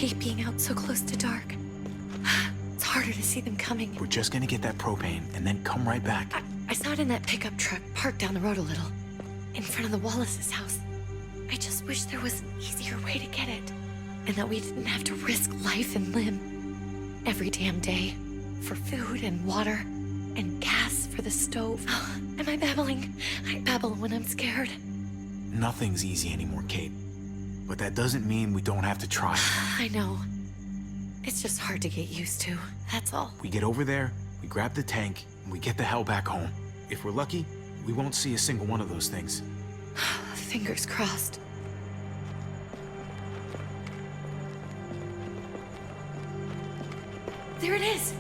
hate being out so close to dark. It's harder to see them coming. We're just gonna get that propane and then come right back. I saw it in that pickup truck parked down the road a little, in front of the Wallace's house. I just wish there was an easier way to get it, and that we didn't have to risk life and limb every damn day for food and water and gas for the stove. Am I babbling? I babble when I'm scared. Nothing's easy anymore, Kate. But that doesn't mean we don't have to try. I know. It's just hard to get used to, that's all. We get over there, we grab the tank, and we get the hell back home. If we're lucky, we won't see a single one of those things. Fingers crossed. There it is!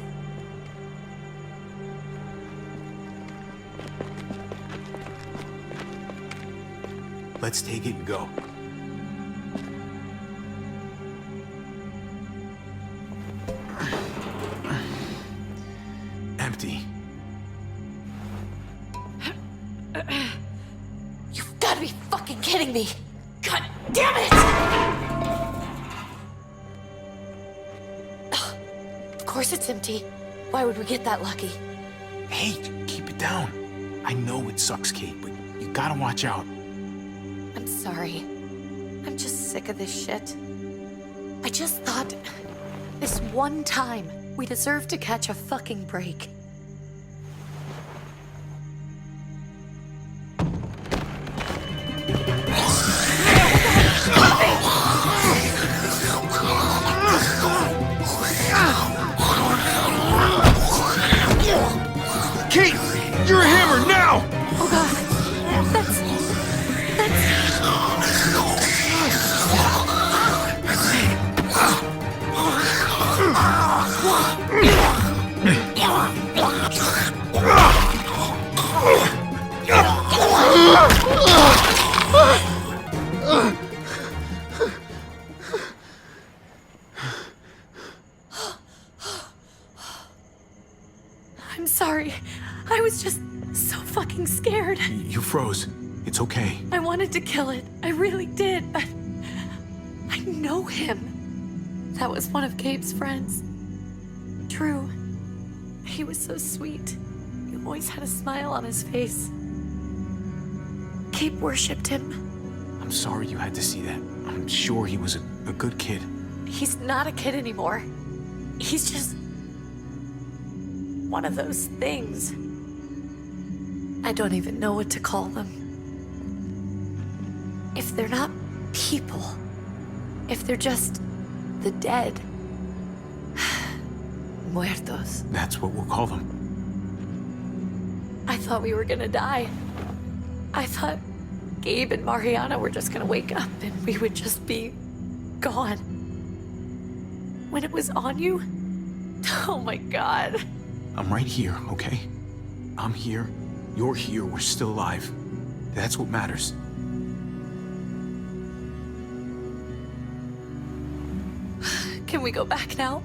Let's take it and go. Empty. You've got to be fucking kidding me! God damn it! Ugh. Of course it's empty. Why would we get that lucky? Hey, keep it down. I know it sucks, Kate, but you gotta watch out. I'm sorry. I'm just sick of this shit. I just thought, this one time, we deserve to catch a fucking break. Kate! You're a hammer now! Oh god, that's... I'm sorry. I was just so fucking scared. You froze. It's okay. I wanted to kill it. I really did, but I know him. That was one of Gabe's friends. Drew. He was so sweet. He always had a smile on his face. Gabe worshipped him. I'm sorry you had to see that. I'm sure he was a good kid. He's not a kid anymore. He's just one of those things. I don't even know what to call them. If they're not people, if they're just the dead, muertos. That's what we'll call them. I thought we were gonna die. I thought Gabe and Mariana were just gonna wake up and we would just be gone. When it was on you, oh my god. I'm right here, okay? I'm here. You're here. We're still alive. That's what matters. Can we go back now?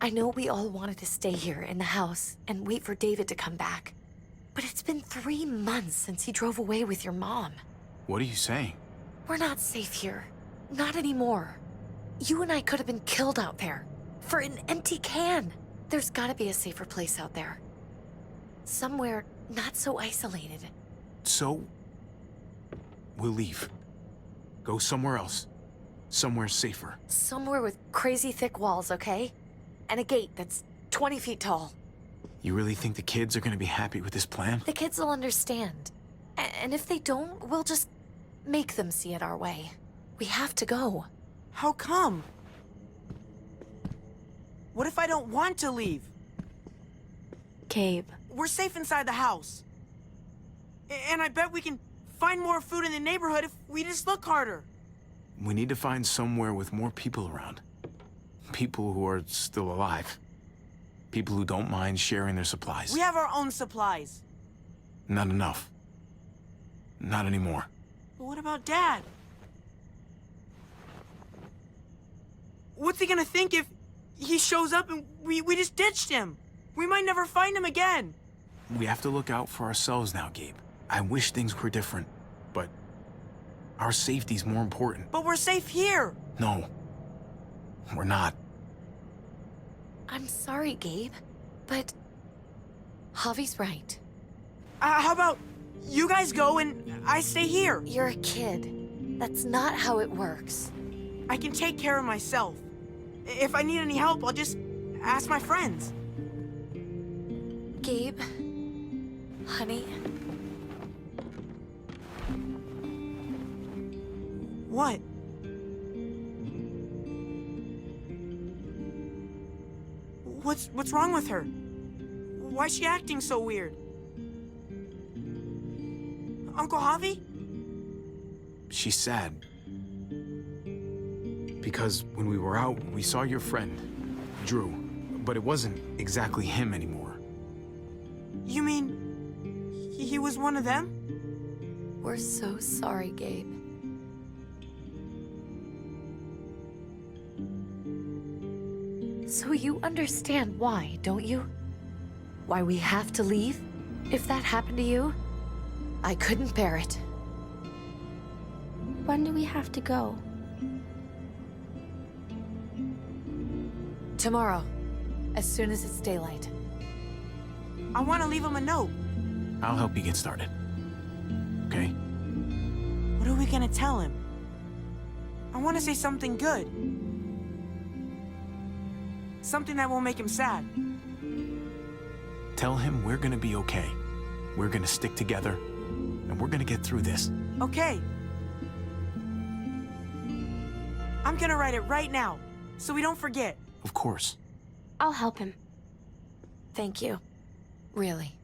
I know we all wanted to stay here in the house and wait for David to come back. But it's been 3 months since he drove away with your mom. What are you saying? We're not safe here. Not anymore. You and I could have been killed out there. For an empty can. There's gotta be a safer place out there. Somewhere not so isolated. So, we'll leave. Go somewhere else. Somewhere safer. Somewhere with crazy thick walls, okay? And a gate that's 20 feet tall. You really think the kids are gonna be happy with this plan? The kids will understand. And if they don't, we'll just make them see it our way. We have to go. How come? What if I don't want to leave? Gabe. We're safe inside the house. And I bet we can find more food in the neighborhood if we just look harder. We need to find somewhere with more people around. people who are still alive. People who don't mind sharing their supplies. We have our own supplies. Not enough. Not anymore. But what about Dad? What's he gonna think if he shows up and we just ditched him? We might never find him again. We have to look out for ourselves now, Gabe. I wish things were different, but our safety's more important. But we're safe here. No, we're not. I'm sorry, Gabe, but Javi's right. How about you guys go and I stay here? You're a kid. That's not how it works. I can take care of myself. If I need any help, I'll just ask my friends. Gabe, honey, What? What's wrong with her? Why's she acting so weird? Uncle Javi? She's sad. Because when we were out, we saw your friend, Drew. But it wasn't exactly him anymore. You mean he was one of them? we're so sorry, Gabe. So you understand why, don't you? Why we have to leave? If that happened to you, I couldn't bear it. When do we have to go? Tomorrow, as soon as it's daylight. I want to leave him a note. I'll help you get started. Okay? What are we gonna tell him? I want to say something good. Something that won't make him sad. Tell him we're gonna be okay. We're gonna stick together, and we're gonna get through this. Okay. I'm gonna write it right now, so we don't forget. Of course. I'll help him. Thank you. Really.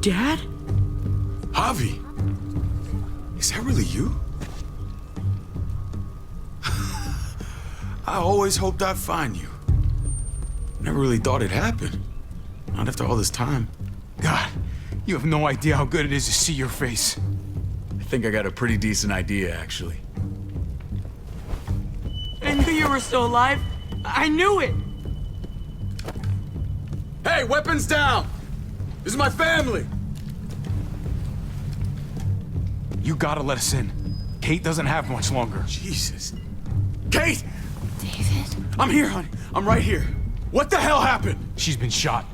Dad? Javi! Is that really you? I always hoped I'd find you. Never really thought it'd happen. Not after all this time. God, you have no idea how good it is to see your face. I think I got a pretty decent idea, actually. I knew you were still alive. I knew it! Hey, weapons down! This is my family! You gotta let us in. Kate doesn't have much longer. Jesus. Kate! David? I'm here, honey. I'm right here. What the hell happened? She's been shot.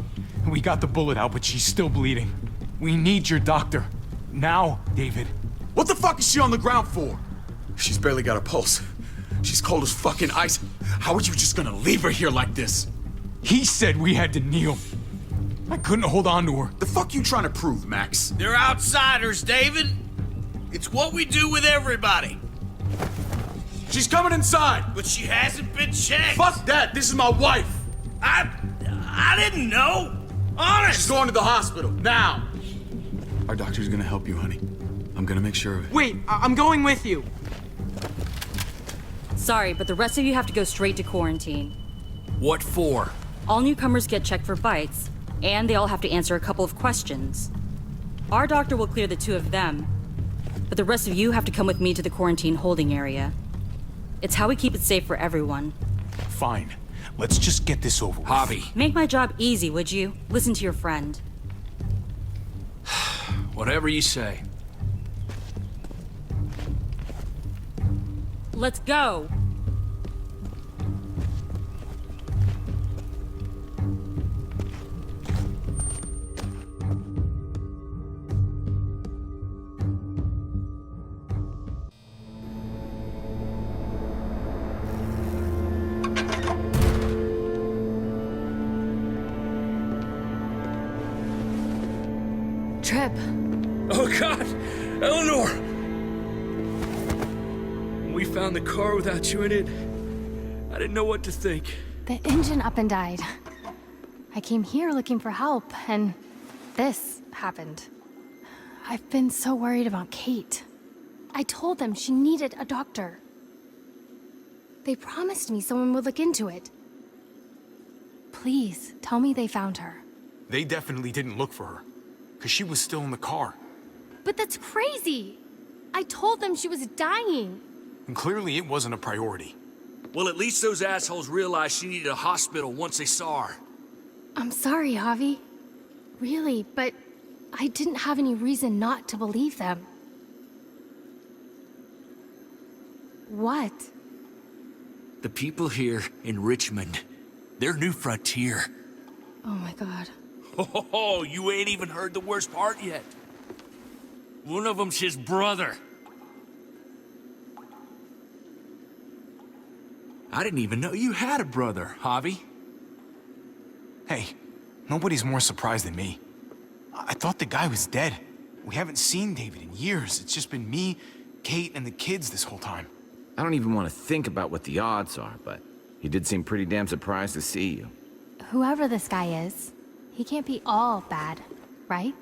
We got the bullet out, but she's still bleeding. We need your doctor. Now, David. What the fuck is she on the ground for? She's barely got a pulse. She's cold as fucking ice. How are you just gonna leave her here like this? He said we had to kneel. I couldn't hold on to her. The fuck you trying to prove, Max? They're outsiders, David. It's what we do with everybody. She's coming inside! But she hasn't been checked. Fuck that! This is my wife! I didn't know. Honest. She's going to the hospital, now! Our doctor's gonna help you, honey. I'm gonna make sure of it. Wait, I'm going with you. Sorry, but the rest of you have to go straight to quarantine. What for? All newcomers get checked for bites, and they all have to answer a couple of questions. Our doctor will clear the two of them, but the rest of you have to come with me to the quarantine holding area. It's how we keep it safe for everyone. Fine. Let's just get this over with. Javi. Make my job easy, would you? Listen to your friend. Whatever you say. Let's go! Trip. Oh, God! Eleanor! When we found the car without you in it, I didn't know what to think. The engine up and died. I came here looking for help, and this happened. I've been so worried about Kate. I told them she needed a doctor. They promised me someone would look into it. Please, tell me they found her. They definitely didn't look for her, because she was still in the car. But that's crazy! I told them she was dying. And clearly it wasn't a priority. Well, at least those assholes realized she needed a hospital once they saw her. I'm sorry, Javi. Really, but I didn't have any reason not to believe them. What? The people here in Richmond, their new frontier. Oh my god. Oh, you ain't even heard the worst part yet. One of them's his brother. I didn't even know you had a brother, Javi. Hey, nobody's more surprised than me. I thought the guy was dead. We haven't seen David in years. It's just been me, Kate, and the kids this whole time. I don't even want to think about what the odds are, but he did seem pretty damn surprised to see you. Whoever this guy is, he can't be all bad, right?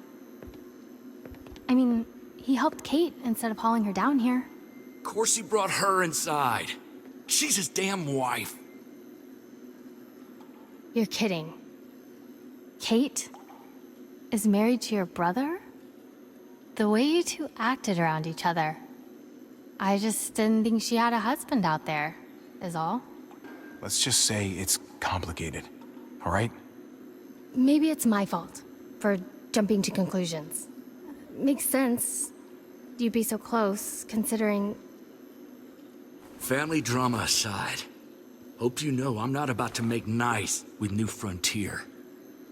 I mean, he helped Kate instead of hauling her down here. Of course he brought her inside. She's his damn wife. You're kidding. Kate is married to your brother? The way you two acted around each other. I just didn't think she had a husband out there, is all. Let's just say it's complicated, all right? Maybe it's my fault for jumping to conclusions. Makes sense. You'd be so close, considering... Family drama aside, hope you know I'm not about to make nice with New Frontier.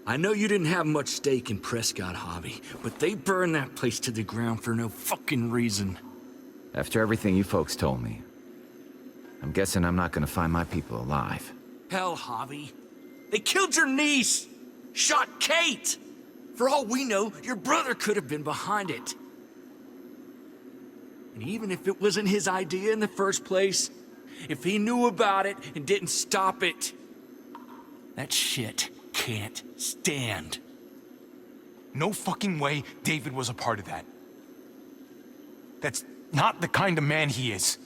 I know you didn't have much stake in Prescott, Javi, but they burned that place to the ground for no fucking reason. After everything you folks told me, I'm guessing I'm not gonna find my people alive. Hell, Javi. They killed your niece! Shot Kate! For all we know, your brother could have been behind it. And even if it wasn't his idea in the first place, if he knew about it and didn't stop it, that shit can't stand. No fucking way David was a part of that. That's not the kind of man he is.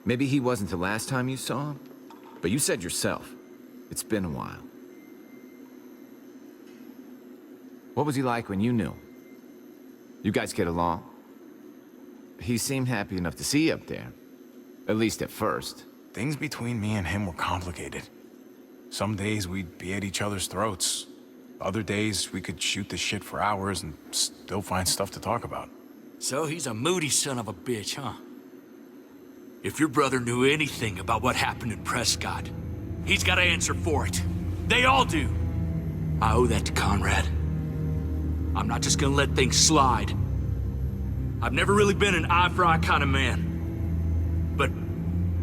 Maybe he wasn't the last time you saw him, but you said yourself, it's been a while. What was he like when you knew him? You guys get along? He seemed happy enough to see you up there. At least at first. things between me and him were complicated. Some days we'd be at each other's throats. Other days we could shoot the shit for hours and still find stuff to talk about. So he's a moody son of a bitch, huh? If your brother knew anything about what happened in Prescott, he's got to answer for it. They all do. I owe that to Conrad. I'm not just gonna let things slide. I've never really been an eye-for-eye kind of man. But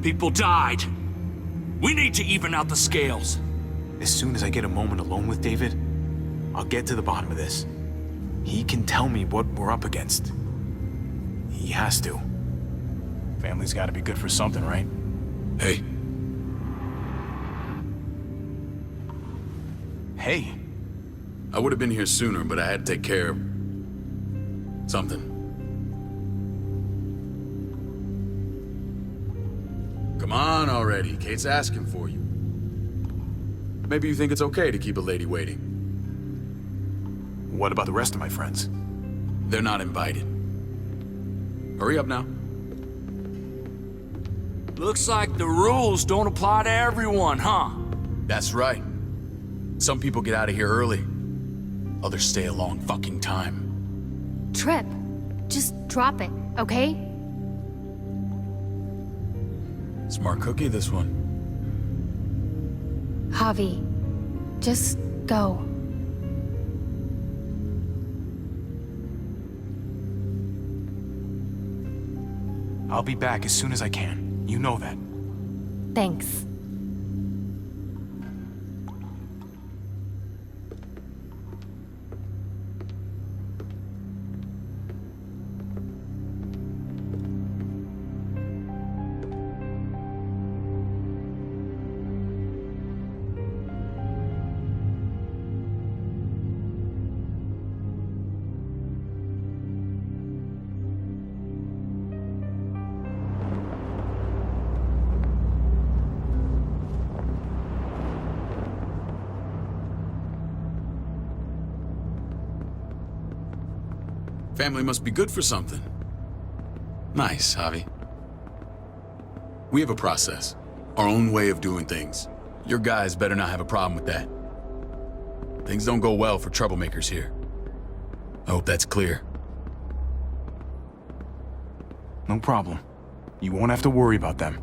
people died. We need to even out the scales. As soon as I get a moment alone with David, I'll get to the bottom of this. He can tell me what we're up against. He has to. Family's gotta be good for something, right? Hey, Hey, I would have been here sooner, but I had to take care of something. Come on already. Kate's asking for you. Maybe you think it's okay to keep a lady waiting. what about the rest of my friends? They're not invited. Hurry up now. Looks like the rules don't apply to everyone, huh? That's right. Some people get out of here early. Others stay a long fucking time. Trip, just drop it, okay? Smart cookie, this one. Javi, just go. I'll be back as soon as I can. You know that. Thanks. Family must be good for something. Nice, Javi. We have a process, our own way of doing things. Your guys better not have a problem with that. Things don't go well for troublemakers here. I hope that's clear. No problem. You won't have to worry about them.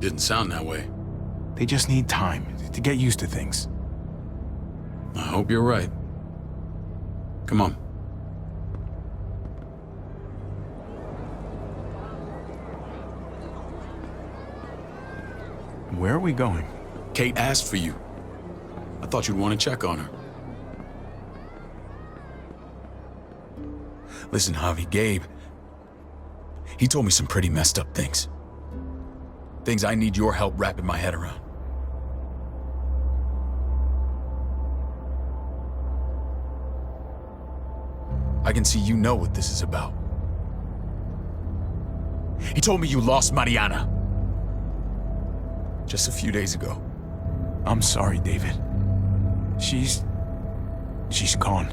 Didn't sound that way. They just need time to get used to things. I hope you're right. Come on. Where are we going? Kate asked for you. I thought you'd want to check on her. Listen, Javi, Gabe, he told me some pretty messed up things. Things I need your help wrapping my head around. I can see you know what this is about. He told me you lost Mariana. Just a few days ago. I'm sorry, David. She's gone.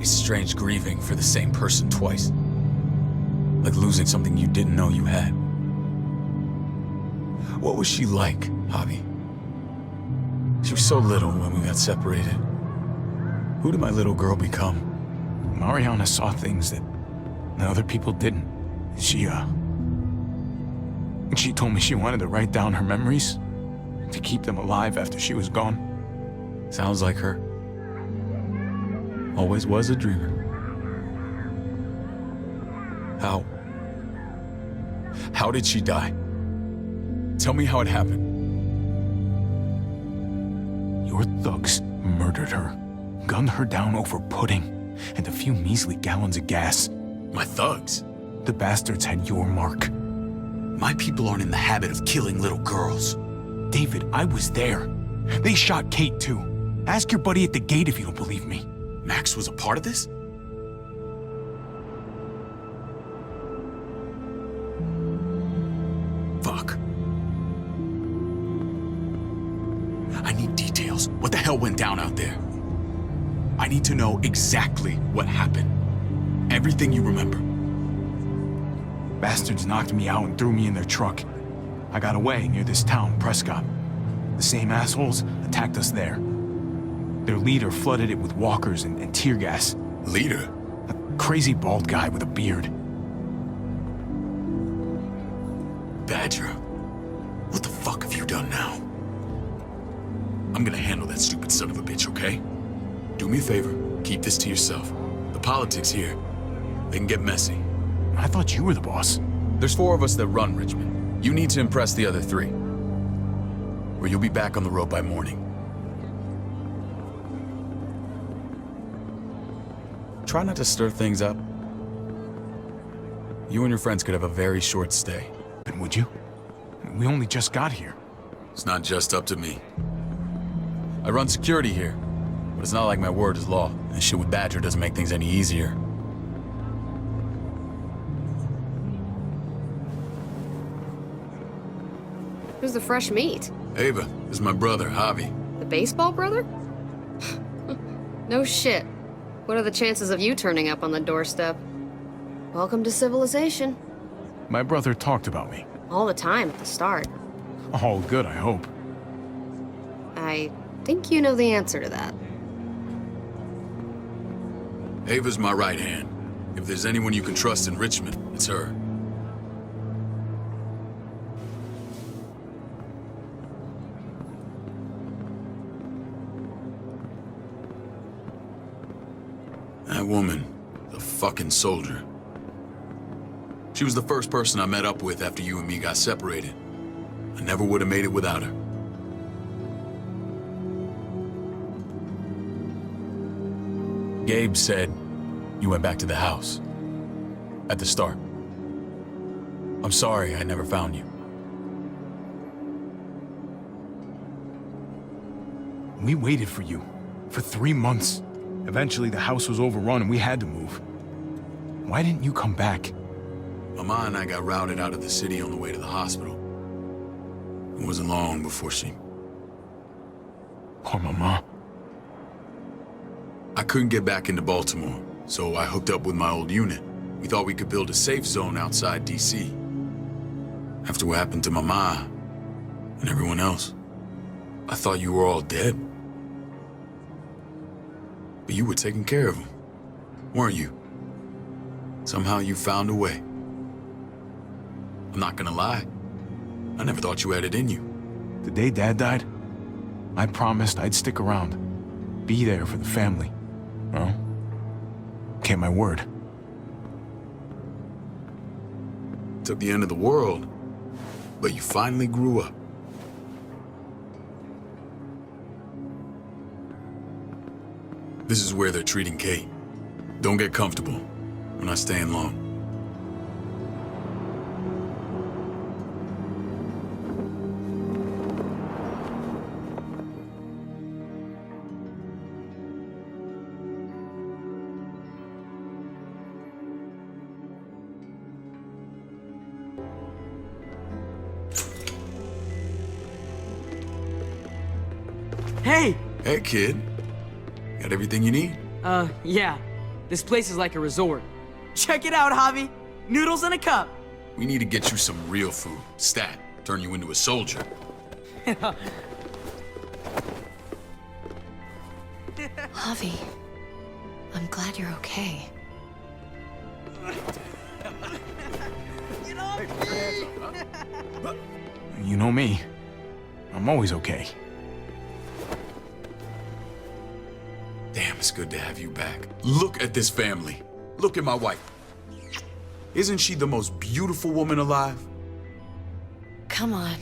It's strange grieving for the same person twice. Like losing something you didn't know you had. What was she like, Javi? She was so little when we got separated. Who did my little girl become? Mariana saw things that other people didn't. She told me she wanted to write down her memories to keep them alive after she was gone. Sounds like her. Always was a dreamer. How did she die? Tell me how it happened. Your thugs murdered her, gunned her down over pudding and a few measly gallons of gas. My thugs? The bastards had your mark. My people aren't in the habit of killing little girls. David, I was there. They shot Kate too. Ask your buddy at the gate if you don't believe me. Max was a part of this? Fuck. I need details. What the hell went down out there? I need to know exactly what happened. Everything you remember. Bastards knocked me out and threw me in their truck. I got away near this town, Prescott. The same assholes attacked us there. Their leader flooded it with walkers and tear gas. Leader? A crazy bald guy with a beard. Badger, what the fuck have you done now? I'm gonna handle that stupid son of a bitch, okay? Do me a favor, keep this to yourself. The politics here, they can get messy. I thought you were the boss. There's 4 of us that run Richmond. You need to impress the other 3. Or you'll be back on the road by morning. Try not to stir things up. You and your friends could have a very short stay. And would you? We only just got here. It's not just up to me. I run security here, but it's not like my word is law. And shit with Badger doesn't make things any easier. Who's the fresh meat? Ava, this is my brother, Javi. The baseball brother? No shit. What are the chances of you turning up on the doorstep? Welcome to civilization. My brother talked about me. All the time at the start. All good, I hope. I think you know the answer to that. Ava's my right hand. If there's anyone you can trust in Richmond, it's her. That woman, the fucking soldier. She was the first person I met up with after you and me got separated. I never would have made it without her. Gabe said you went back to the house. At the start. I'm sorry I never found you. We waited for you. For 3 months. Eventually the house was overrun and we had to move. Why didn't you come back? Mama and I got routed out of the city on the way to the hospital. It wasn't long before she... Poor Mama. I couldn't get back into Baltimore, so I hooked up with my old unit. We thought we could build a safe zone outside D.C. After what happened to Mama and everyone else, I thought you were all dead. But you were taking care of them, weren't you? Somehow you found a way. I'm not gonna lie. I never thought you had it in you. The day Dad died, I promised I'd stick around. Be there for the family. Well, kept my word. Took the end of the world, but you finally grew up. This is where they're treating Kate. Don't get comfortable. We're not staying long. Hey! Hey, kid. Got everything you need? Yeah. This place is like a resort. Check it out, Javi. Noodles in a cup. We need to get you some real food. Stat. Turn you into a soldier. Javi, I'm glad you're okay. You know me. I'm always okay. Damn, it's good to have you back. Look at this family. Look at my wife. Isn't she the most beautiful woman alive? Come on.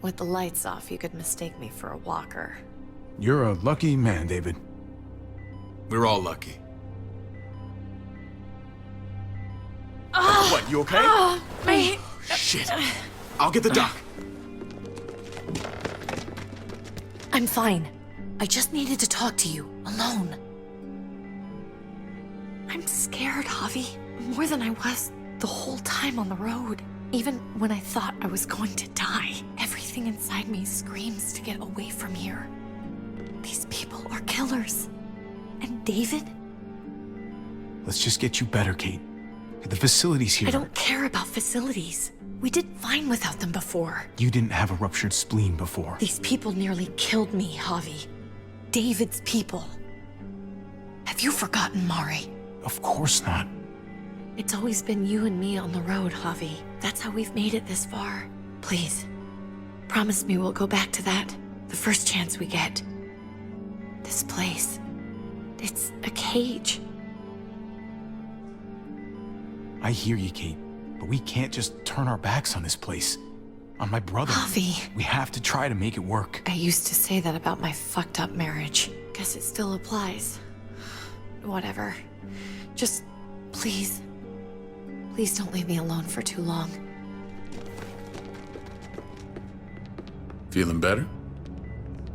With the lights off, you could mistake me for a walker. You're a lucky man, David. We're all lucky. What, you okay? Shit. I'll get the doc. I'm fine. I just needed to talk to you, alone. I'm scared, Javi. More than I was the whole time on the road. Even when I thought I was going to die, everything inside me screams to get away from here. These people are killers. And David? Let's just get you better, Kate. The facility's here. I don't care about facilities. We did fine without them before. You didn't have a ruptured spleen before. These people nearly killed me, Javi. David's people. Have you forgotten, Mari? Of course not. It's always been you and me on the road, Javi. That's how we've made it this far. Please, promise me we'll go back to that the first chance we get. This place, it's a cage. I hear you, Kate, but we can't just turn our backs on this place. On my brother. Javi. We have to try to make it work. I used to say that about my fucked up marriage. Guess it still applies. Whatever. Just, please. Please don't leave me alone for too long. Feeling better?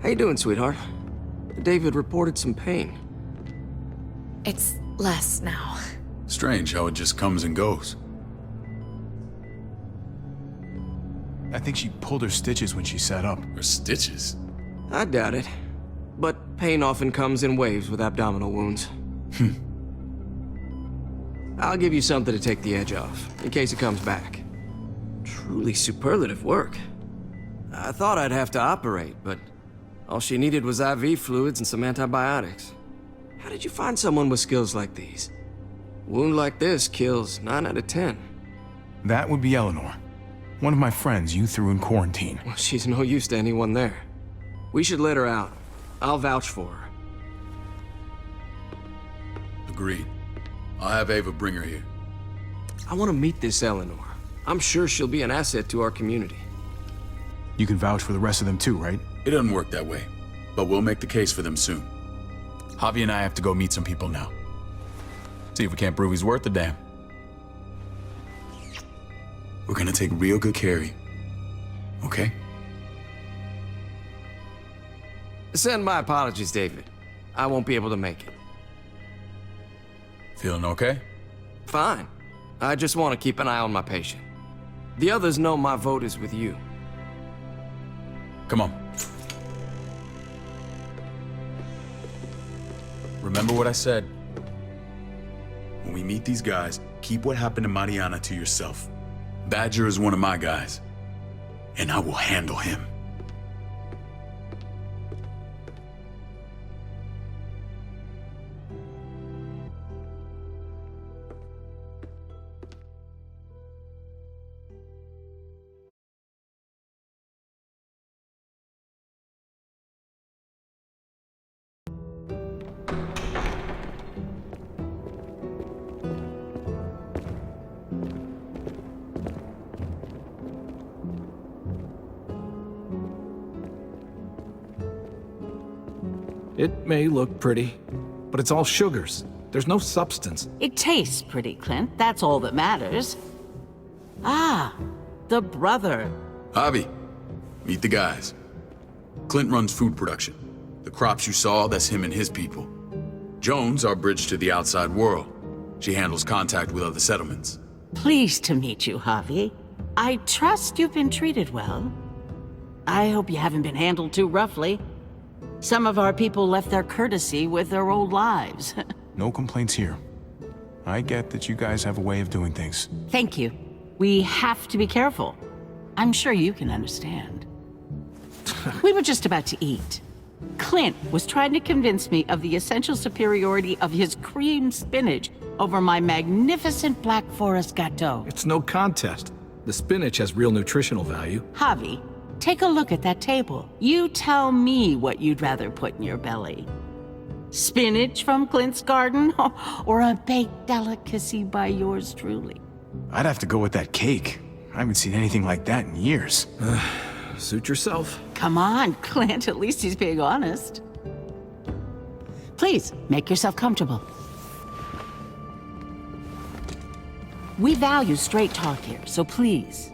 How you doing, sweetheart? David reported some pain. It's less now. Strange how it just comes and goes. I think she pulled her stitches when she sat up. Her stitches? I doubt it. But pain often comes in waves with abdominal wounds. I'll give you something to take the edge off, in case it comes back. Truly superlative work. I thought I'd have to operate, but all she needed was IV fluids and some antibiotics. How did you find someone with skills like these? A wound like this kills 9 out of 10. That would be Eleanor. One of my friends you threw in quarantine. Well, she's no use to anyone there. We should let her out. I'll vouch for her. Agreed. I'll have Ava bring her here. I want to meet this Eleanor. I'm sure she'll be an asset to our community. You can vouch for the rest of them too, right? It doesn't work that way, but we'll make the case for them soon. Javi and I have to go meet some people now. See if we can't prove he's worth the damn. We're gonna take real good care of you. Okay? Send my apologies, David. I won't be able to make it. Feeling okay? Fine. I just want to keep an eye on my patient. The others know my vote is with you. Come on. Remember what I said. When we meet these guys, keep what happened to Mariana to yourself. Badger is one of my guys, and I will handle him. It may look pretty, but it's all sugars. There's no substance. It tastes pretty, Clint. That's all that matters. Ah, the brother. Javi, meet the guys. Clint runs food production. The crops you saw, that's him and his people. Jones, our bridge to the outside world. She handles contact with other settlements. Pleased to meet you, Javi. I trust you've been treated well. I hope you haven't been handled too roughly. Some of our people left their courtesy with their old lives. No complaints here. I get that you guys have a way of doing things. Thank you. We have to be careful. I'm sure you can understand. We were just about to eat. Clint was trying to convince me of the essential superiority of his cream spinach over my magnificent Black Forest gâteau. It's no contest. The spinach has real nutritional value. Javi, take a look at that table. You tell me what you'd rather put in your belly. Spinach from Clint's garden, or a baked delicacy by yours truly? I'd have to go with that cake. I haven't seen anything like that in years. Suit yourself. Come on, Clint, at least he's being honest. Please, make yourself comfortable. We value straight talk here, so please,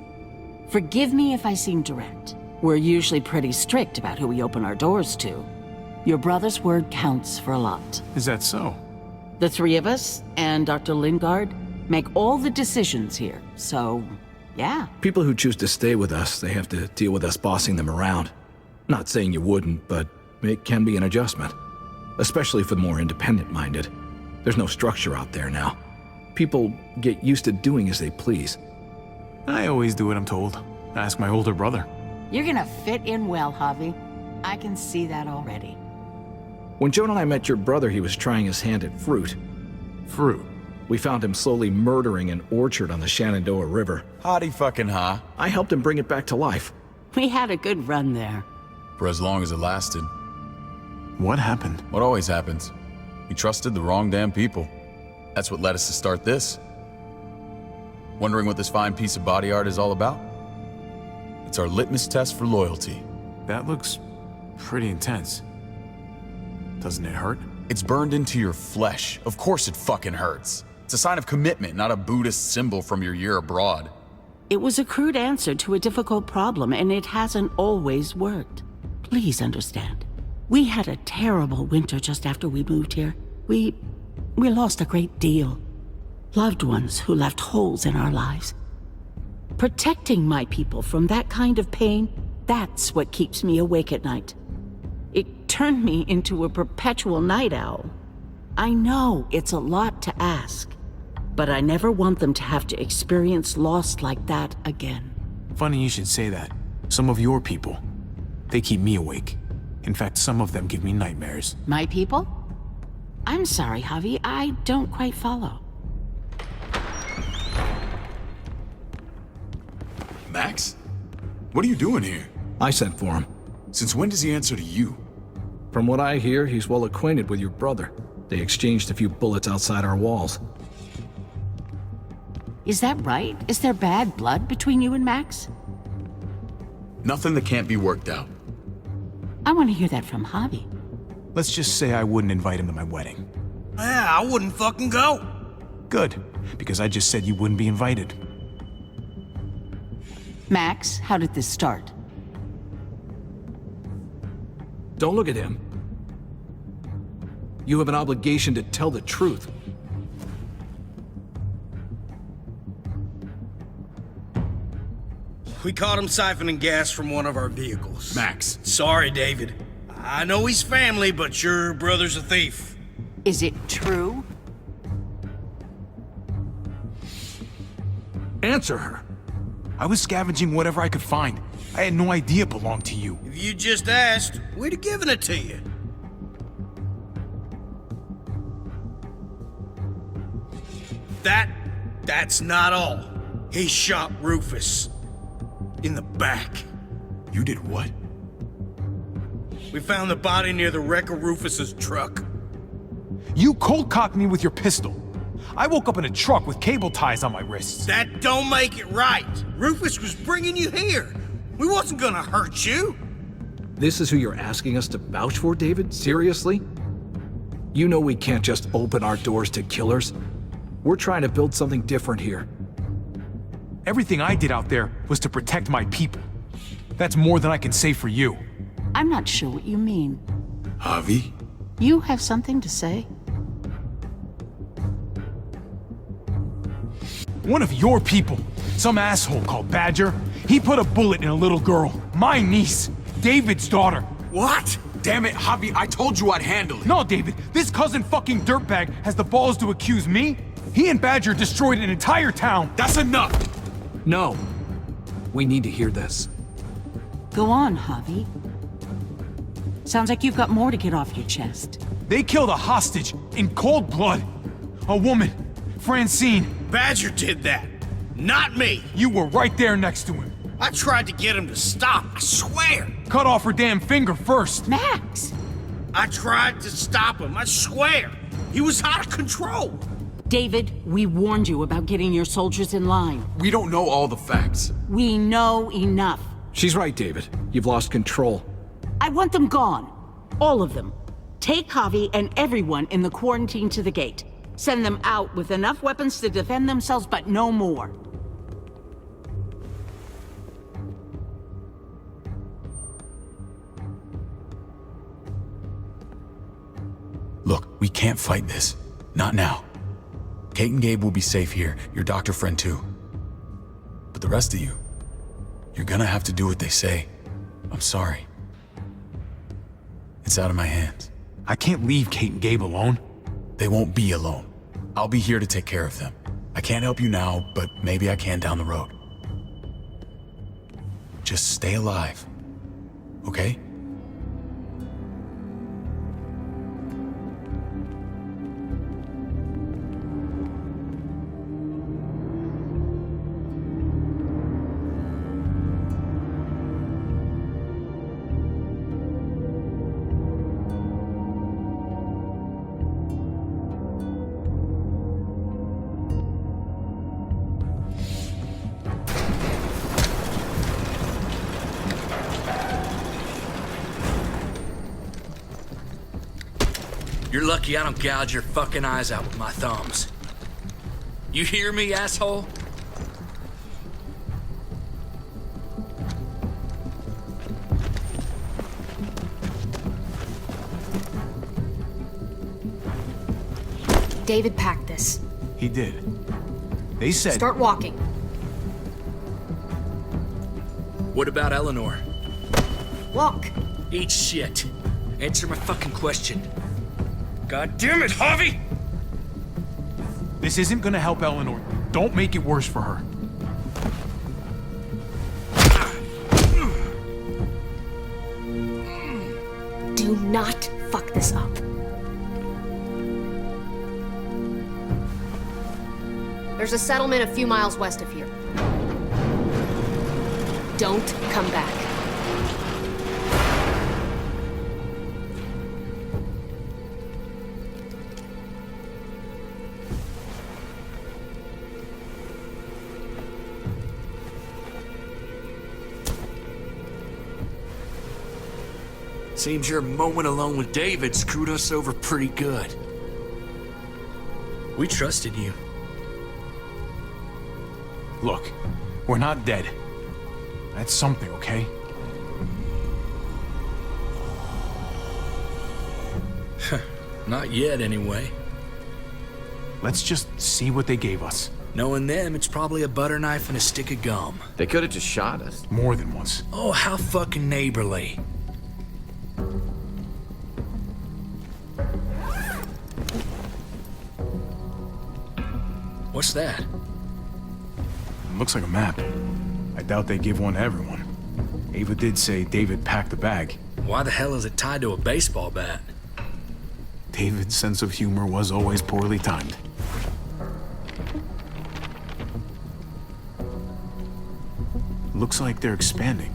forgive me if I seem direct. We're usually pretty strict about who we open our doors to. Your brother's word counts for a lot. Is that so? The three of us and Dr. Lingard make all the decisions here, so yeah. People who choose to stay with us, they have to deal with us bossing them around. Not saying you wouldn't, but it can be an adjustment. especially for the more independent-minded. There's no structure out there now. People get used to doing as they please. I always do what I'm told. Ask my older brother. You're gonna fit in well, Javi. I can see that already. When Joan and I met your brother, he was trying his hand at fruit. Fruit. We found him slowly murdering an orchard on the Shenandoah River. Howdy fucking ha. I helped him bring it back to life. We had a good run there. For as long as it lasted. What happened? What always happens. We trusted the wrong damn people. That's what led us to start this. Wondering what this fine piece of body art is all about? It's our litmus test for loyalty. That looks pretty intense. Doesn't it hurt? It's burned into your flesh. Of course it fucking hurts. It's a sign of commitment, not a Buddhist symbol from your year abroad. It was a crude answer to a difficult problem, and it hasn't always worked. Please understand. We had a terrible winter just after we moved here. We lost a great deal. Loved ones who left holes in our lives. Protecting my people from that kind of pain, that's what keeps me awake at night. It turned me into a perpetual night owl. I know it's a lot to ask, but I never want them to have to experience loss like that again. Funny you should say that. Some of your people, they keep me awake. In fact, some of them give me nightmares. My people? I'm sorry, Javi, I don't quite follow. Max? What are you doing here? I sent for him. Since when does he answer to you? From what I hear, he's well acquainted with your brother. They exchanged a few bullets outside our walls. Is that right? Is there bad blood between you and Max? Nothing that can't be worked out. I want to hear that from Javi. Let's just say I wouldn't invite him to my wedding. Yeah, I wouldn't fucking go. Good, because I just said you wouldn't be invited. Max, how did this start? Don't look at him. You have an obligation to tell the truth. We caught him siphoning gas from one of our vehicles. Max. Sorry, David. I know he's family, but your brother's a thief. Is it true? Answer her. I was scavenging whatever I could find. I had no idea it belonged to you. If you just asked, we'd have given it to you. That's not all. He shot Rufus. In the back. You did what? We found the body near the wreck of Rufus's truck. You cold-cocked me with your pistol. I woke up in a truck with cable ties on my wrists. That don't make it right. Rufus was bringing you here. We wasn't gonna hurt you. This is who you're asking us to vouch for, David? Seriously? You know we can't just open our doors to killers. We're trying to build something different here. Everything I did out there was to protect my people. That's more than I can say for you. I'm not sure what you mean. Javi? You have something to say? One of your people, some asshole called Badger, he put a bullet in a little girl, my niece, David's daughter. What? Damn it, Javi, I told you I'd handle it. No, David, this cousin fucking dirtbag has the balls to accuse me? He and Badger destroyed an entire town. That's enough! No. We need to hear this. Go on, Javi. Sounds like you've got more to get off your chest. They killed a hostage in cold blood. A woman, Francine. Badger did that. Not me. You were right there next to him. I tried to get him to stop, I swear. Cut off her damn finger first. Max! I tried to stop him, I swear. He was out of control. David, we warned you about getting your soldiers in line. We don't know all the facts. We know enough. She's right, David. You've lost control. I want them gone. All of them. Take Javi and everyone in the quarantine to the gate. Send them out with enough weapons to defend themselves, but no more. Look, we can't fight this. Not now. Kate and Gabe will be safe here, your doctor friend too. But the rest of you, you're gonna have to do what they say. I'm sorry. It's out of my hands. I can't leave Kate and Gabe alone. They won't be alone. I'll be here to take care of them. I can't help you now, but maybe I can down the road. Just stay alive, okay? You're lucky I don't gouge your fucking eyes out with my thumbs. You hear me, asshole? David packed this. He did. They said... Start walking. What about Eleanor? Walk. Eat shit. Answer my fucking question. God damn it, Javi! This isn't gonna help Eleanor. Don't make it worse for her. Do not fuck this up. There's a settlement a few miles west of here. Don't come back. Seems your moment alone with David screwed us over pretty good. We trusted you. Look, we're not dead. That's something, okay? Not yet, anyway. Let's just see what they gave us. Knowing them, it's probably a butter knife and a stick of gum. They could have just shot us. More than once. Oh, how fucking neighborly. What's that? Looks like a map. I doubt they give one to everyone. Ava did say David packed the bag. Why the hell is it tied to a baseball bat? David's sense of humor was always poorly timed. Looks like they're expanding.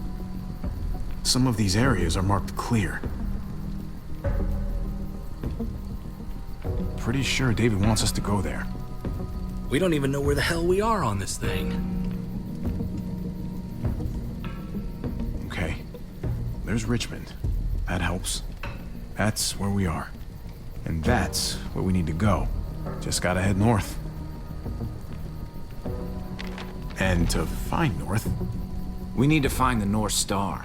Some of these areas are marked clear. Pretty sure David wants us to go there. We don't even know where the hell we are on this thing. Okay. There's Richmond. That helps. That's where we are. And that's where we need to go. Just gotta head north. And to find north... We need to find the North Star.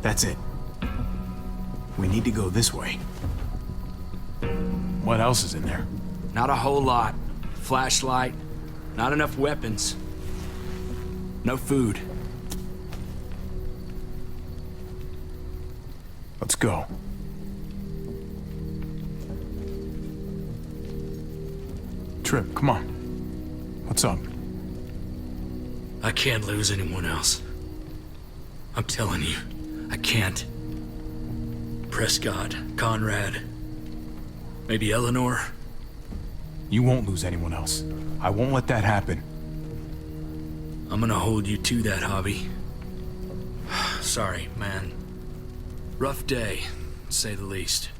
That's it. We need to go this way. What else is in there? Not a whole lot. Flashlight, not enough weapons. No food. Let's go. Trip, come on. What's up? I can't lose anyone else. I'm telling you, I can't. Prescott, Conrad, maybe Eleanor. You won't lose anyone else. I won't let that happen. I'm gonna hold you to that, Javi. Sorry, man. Rough day, to say the least.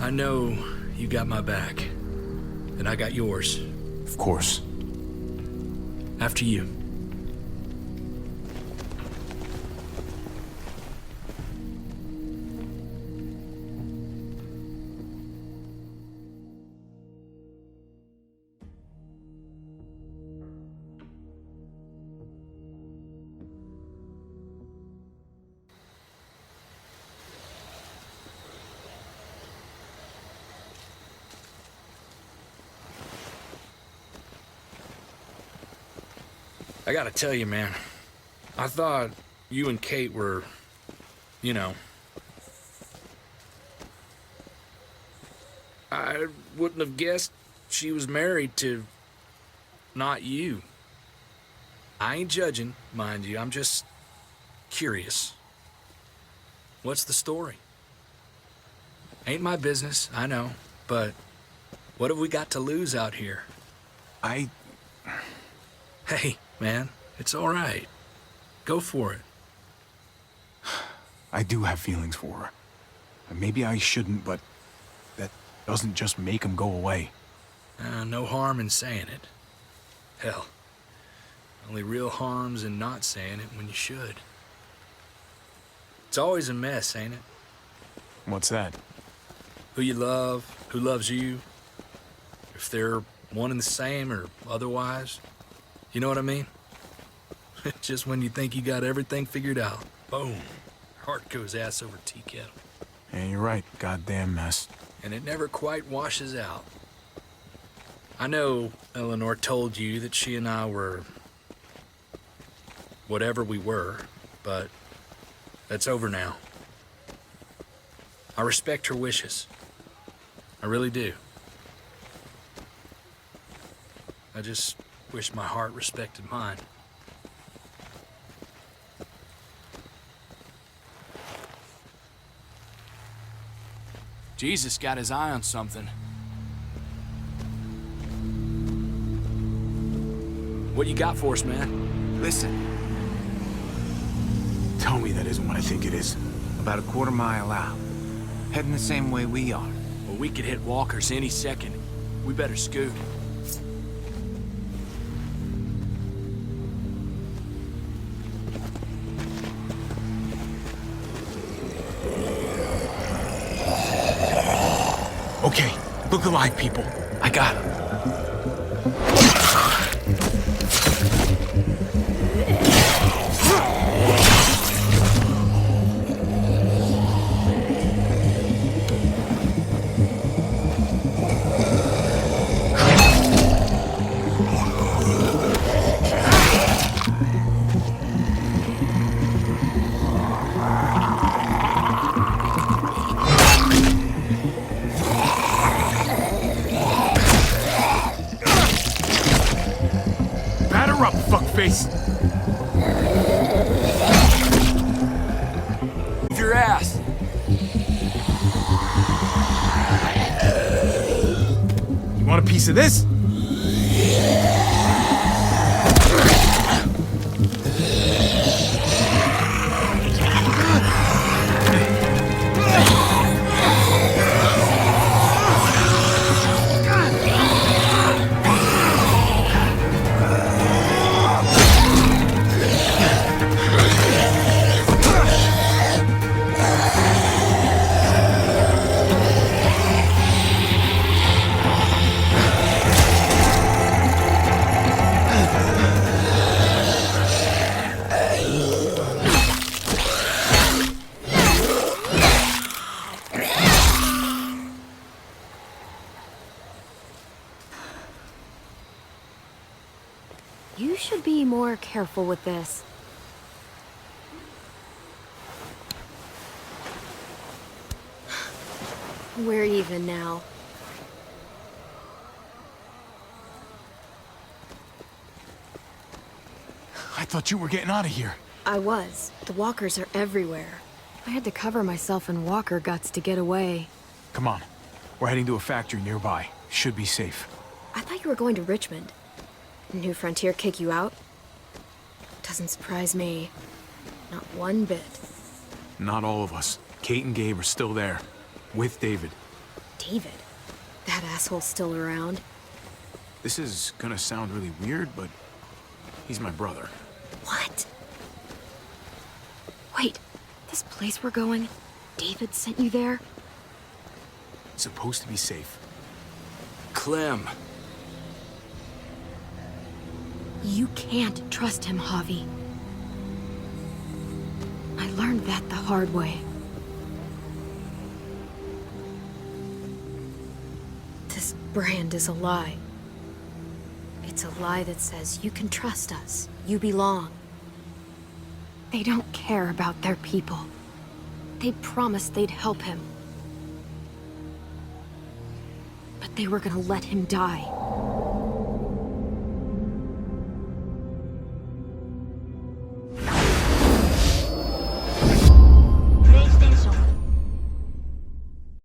I know you got my back, and I got yours. Of course. After you. I gotta tell you, man. I thought you and Kate were, you know. I wouldn't have guessed she was married to not you. I ain't judging, mind you. I'm just curious. What's the story? Ain't my business, I know, but what have we got to lose out here? Hey, man, it's all right. Go for it. I do have feelings for her. Maybe I shouldn't, but that doesn't just make them go away. No harm in saying it. Hell, only real harm's in not saying it when you should. It's always a mess, ain't it? What's that? Who you love, who loves you, if they're one and the same or otherwise. You know what I mean? Just when you think you got everything figured out, boom, heart goes ass over tea kettle. Yeah, you're right. Goddamn mess. And it never quite washes out. I know Eleanor told you that she and I were whatever we were, but that's over now. I respect her wishes. I really do. I just wish my heart respected mine. Jesus got his eye on something. What you got for us, man? Listen, Tell me that isn't what I think it is. about a quarter-mile out. Heading the same way we are. Well, we could hit walkers any second. We better scoot. Okay, look alive, people. I got him. Batter up, fuckface! Move your ass! You want a piece of this? You should be more careful with this. We're even now. I thought you were getting out of here. I was. The walkers are everywhere. I had to cover myself in walker guts to get away. Come on. We're heading to a factory nearby. Should be safe. I thought you were going to Richmond. New Frontier kick you out? Doesn't surprise me. Not one bit. Not all of us. Kate and Gabe are still there. With David. David? That asshole's still around. This is gonna sound really weird, but he's my brother. What? Wait, this place we're going, David sent you there? It's supposed to be safe. Clem. You can't trust him, Javi. I learned that the hard way. This brand is a lie. It's a lie that says you can trust us, you belong. They don't care about their people. They promised they'd help him. But they were gonna let him die.